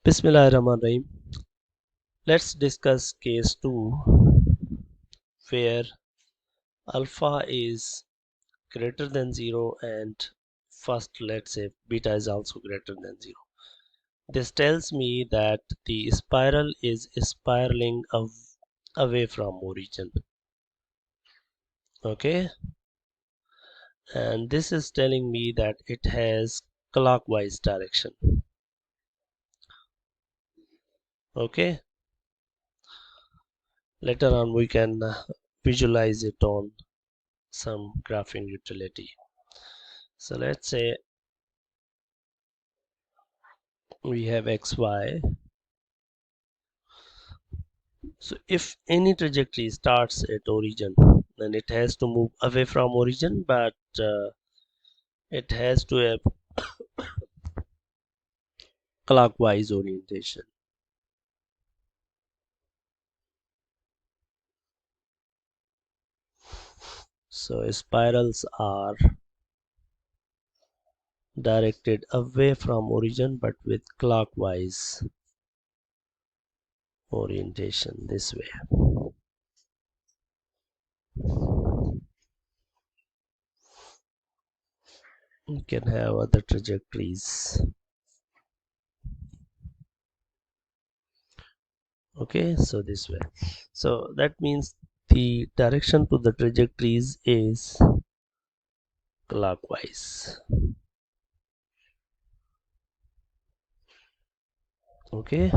Bismillahirrahmanirrahim. Let's discuss case 2 where alpha is greater than 0 and first let's say beta is also greater than 0. This tells me that the spiral is spiraling away from origin. Okay, and this is telling me that it has clockwise direction. Okay, later on we can visualize it on some graphing utility. So let's say we have xy. So if any trajectory starts at origin, then it has to move away from origin, but it has to have clockwise orientation. So spirals are directed away from origin but with clockwise orientation this way. You can have other trajectories. Okay, so this way. So that means the direction to the trajectories is clockwise. Okay,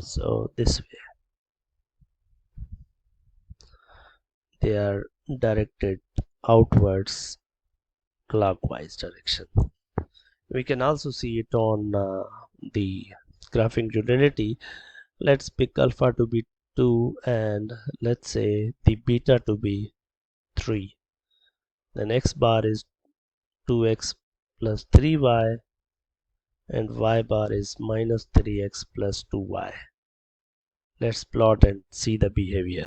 so this way they are directed outwards clockwise direction. We can also see it on the graphing utility. Let's pick alpha to be 2 and let's say the beta to be 3. Then x bar is 2x plus 3y and y bar is minus 3x plus 2y. Let's plot and see the behavior.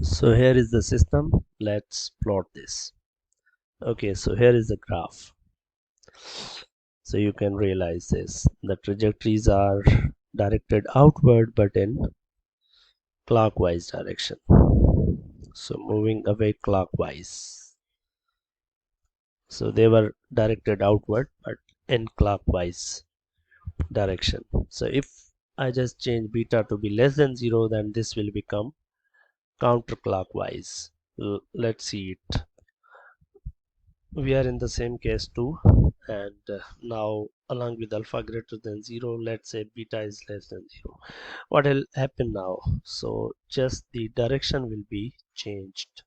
So here is the system. Let's plot this. Okay, so here is the graph. So you can realize this. The trajectories are directed outward but in clockwise direction. So moving away clockwise. So they were directed outward but in clockwise direction. So if I just change beta to be less than 0, then this will become counterclockwise. Let's see it. We are in the same case too, and now along with alpha greater than 0, let's say beta is less than 0. What will happen now? So just the direction will be changed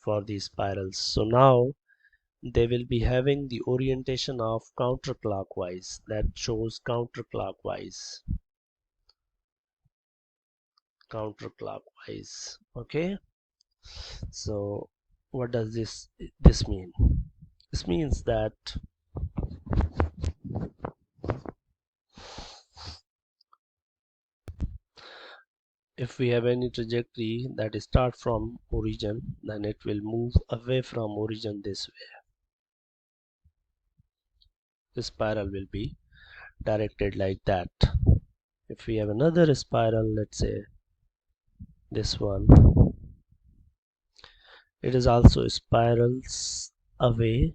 for these spirals. So now they will be having the orientation of counterclockwise. That shows counterclockwise. Okay, so what does this mean? This means that if we have any trajectory that start from origin, then it will move away from origin this way. The spiral will be directed like that. If we have another spiral, let's say this one, it is also spirals away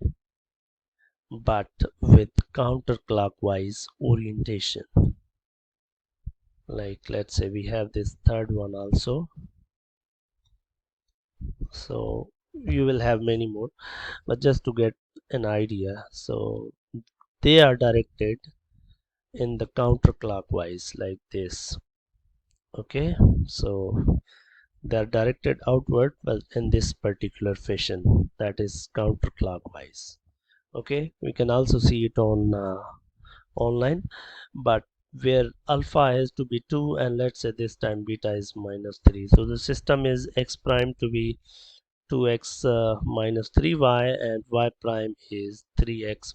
but with counterclockwise orientation. Like let's say we have this third one also. So you will have many more, but just to get an idea, so they are directed in the counterclockwise like this. Okay, so they are directed outward but in this particular fashion, that is counterclockwise. Okay, we can also see it on online, but where alpha has to be 2 and let's say this time beta is minus 3, so the system is x prime to be 2x minus 3y and y prime is 3x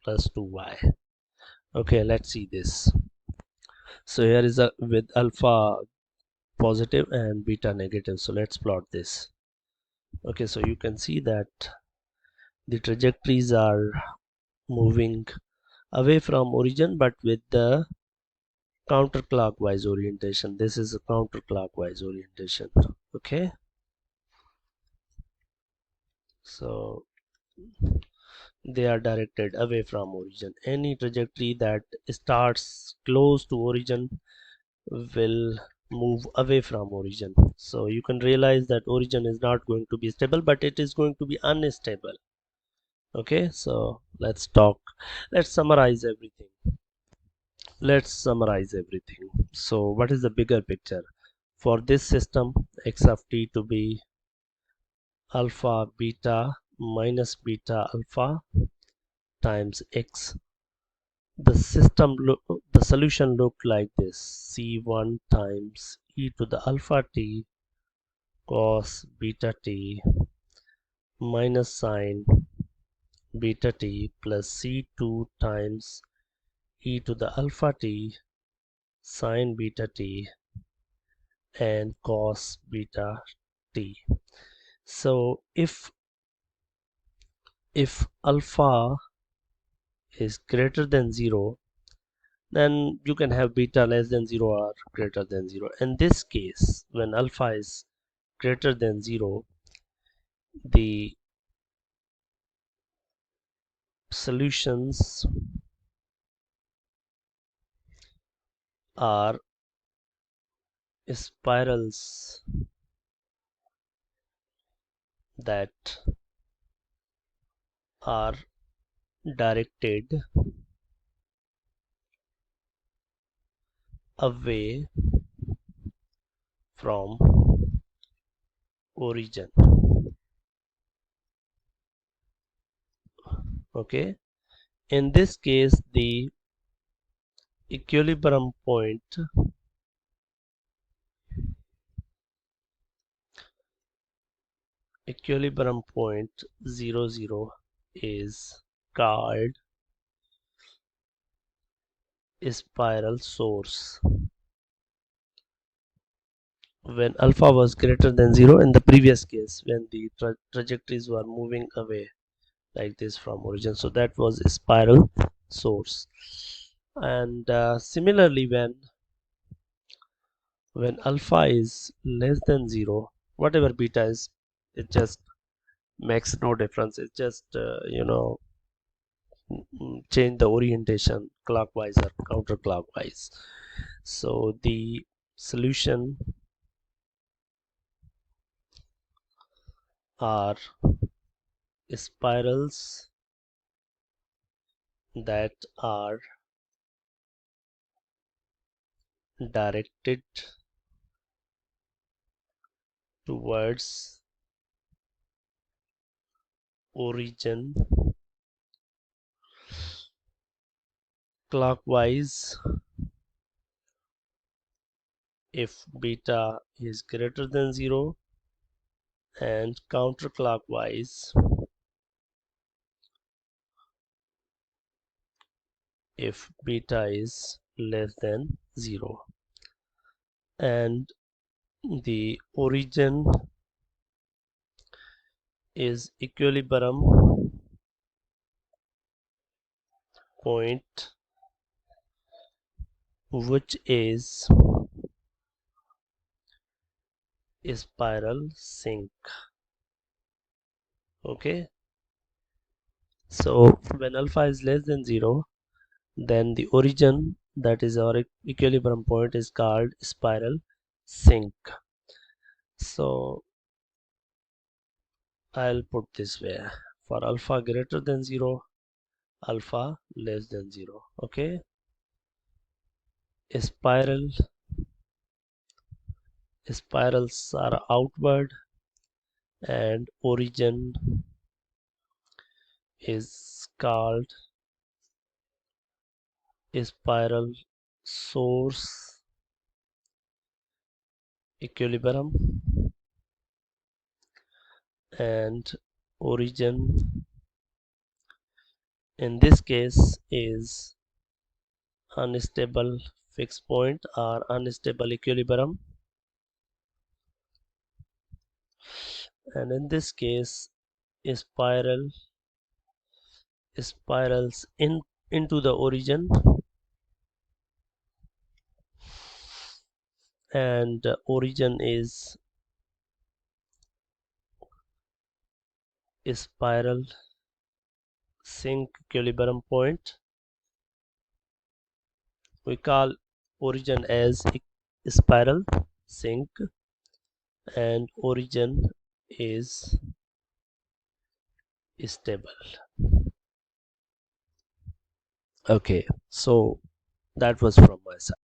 plus 2y. Okay, let's see this. So here is a with alpha positive and beta negative, so let's plot this. Okay, so you can see that the trajectories are moving away from origin but with the counterclockwise orientation. This is a counterclockwise orientation. Okay, so they are directed away from origin. Any trajectory that starts close to origin will move away from origin. So you can realize that origin is not going to be stable, but it is going to be unstable. Okay, so let's summarize everything. So what is the bigger picture for this system? X of t to be alpha beta minus beta alpha times x. The solution looked like this: c1 times e to the alpha t cos beta t minus sine beta t plus c2 times e to the alpha t sine beta t and cos beta t. So if alpha is greater than 0, then you can have beta less than 0 or greater than 0. In this case, when alpha is greater than 0, the solutions are spirals that are directed away from origin. Okay, in this case the equilibrium point equilibrium point 0 0 is called spiral source. When alpha was greater than 0, in the previous case when the trajectories were moving away like this from origin, so that was a spiral source. And similarly, when alpha is less than 0, whatever beta is, it just makes no difference. It just change the orientation clockwise or counterclockwise. So the solution are spirals that are directed towards origin clockwise if beta is greater than 0, and counterclockwise if beta is less than 0. And the origin is equilibrium point, which is a spiral sink. Okay, so when alpha is less than 0, then the origin, that is our equilibrium point, is called spiral sink. So I'll put this way: for alpha greater than 0, alpha less than 0. Okay, a spirals are outward, and origin is called a spiral source equilibrium, and origin in this case is unstable fixed point or unstable equilibrium, and in this case a spirals into the origin and origin is a spiral sink equilibrium point. We call origin as a spiral sink, and origin is stable. Okay, so that was from my side.